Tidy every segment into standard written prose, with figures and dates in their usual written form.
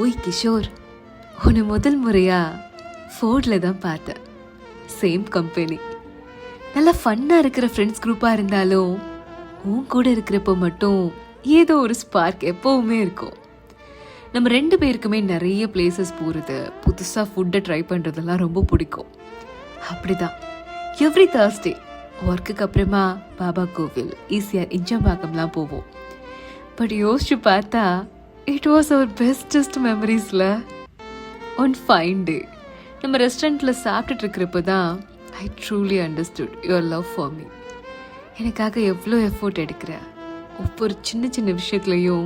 ஓய் கிஷோர், உன்னை முதல் முறையா ஃபோர்டில் தான் பார்த்தேன். Same company. நல்லா ஃபன்னாக இருக்கிற ஃப்ரெண்ட்ஸ் குரூப்பாக இருந்தாலும் உன் கூட இருக்கிறப்போ மட்டும் ஏதோ ஒரு ஸ்பார்க் எப்போவுமே இருக்கும். நம்ம ரெண்டு பேருக்குமே நிறைய பிளேசஸ் போகிறது, புதுசாக ஃபுட்டை ட்ரை பண்ணுறதெல்லாம் ரொம்ப பிடிக்கும். அப்படிதான் எவ்ரி தேர்ஸ்டே ஒர்க்குக்கு அப்புறமா பாபா கோவில், ஈசிஆர், இஞ்சம்பாக்கம்லாம் போவோம். பட் யோசிச்சு பார்த்தா இட் வாஸ் அவர் பெஸ்டஸ்ட் மெமரிஸில். ஒன் ஃபைன் டே நம்ம ரெஸ்டாரண்ட்டில் சாப்பிட்டுட்டு இருக்கிறப்ப தான் I truly understood your love for me. எனக்காக எவ்வளோ எஃபோர்ட் எடுக்கிற, ஒவ்வொரு சின்ன சின்ன விஷயத்துலையும்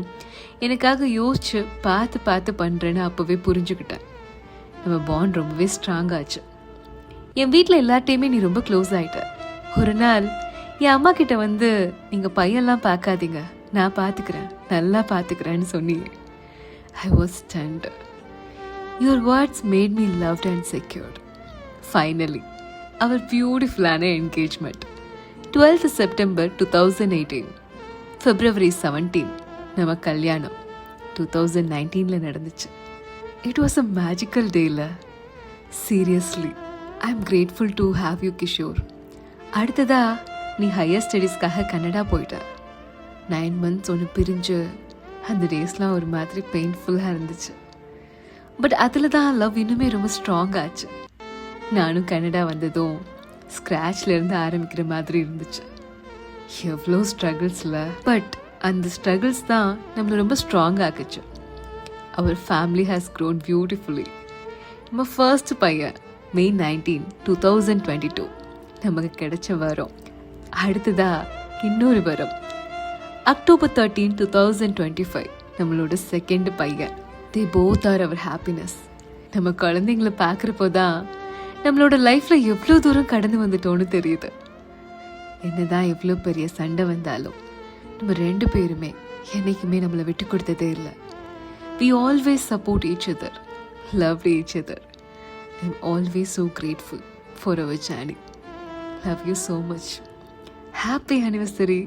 எனக்காக யோசிச்சு பார்த்து பார்த்து பண்ணுறேன்னு அப்போவே புரிஞ்சுக்கிட்டேன். நம்ம பாண்ட் ரொம்பவே ஸ்ட்ராங் ஆச்சு. என் வீட்டில் எல்லார்ட்டையுமே நீ ரொம்ப க்ளோஸ் ஆகிட்ட. ஒரு நாள் என் அம்மா கிட்ட வந்து நீங்கள் பையன்லாம் பார்க்காதீங்க, நான் பார்த்துக்கிறேன், நல்லா பார்த்துக்கிறேன்னு சொன்னீங்க. I was stunned. Your words made me loved and secured. Finally our பியூட்டிஃபுல்லான என்கேஜ்மெண்ட் 12th September 2018, February 17 நம்ம கல்யாணம் 2019 நடந்துச்சு. இட் வாஸ் அ மேஜிக்கல் டேல. Seriously I am grateful to have you Kishore. அடுத்ததா நீ ஹையர் ஸ்டடீஸ்க்காக கனடா போயிட்ட. 9 months ஒன்று பிரிஞ்சு அந்த டேஸ்லாம் ஒரு மாதிரி பெயின்ஃபுல்லாக இருந்துச்சு. பட் அதில் தான் லவ் இன்னுமே ரொம்ப ஸ்ட்ராங் ஆச்சு. நானும் கனடா வந்ததும் ஸ்க்ராட்ச்லேருந்து ஆரம்பிக்கிற மாதிரி இருந்துச்சு. எவ்வளோ ஸ்ட்ரகிள்ஸில், பட் அந்த ஸ்ட்ரகிள்ஸ் தான் நம்மளை ரொம்ப ஸ்ட்ராங் ஆக்குச்சு. Our family has grown beautifully. நம்ம ஃபர்ஸ்ட் பையன் May 19, 2022 நமக்கு கிடைச்ச வரம். அடுத்ததா இன்னொரு வரம் October 13, 2025 நம்மளோட செகண்ட் பையன். They both are our happiness. நம்ம குழந்தைங்களை பார்க்குறப்போ தான் நம்மளோட லைஃப்பில் எவ்வளோ தூரம் கடந்து வந்துட்டோன்னு தெரியுது. என்னதான் எவ்வளோ பெரிய சண்டை வந்தாலும் நம்ம ரெண்டு பேருமே என்றைக்குமே நம்மளை விட்டு கொடுத்ததே இல்லை. We always support each other, love each other. I am always so grateful for our journey. Love you so much. Happy anniversary.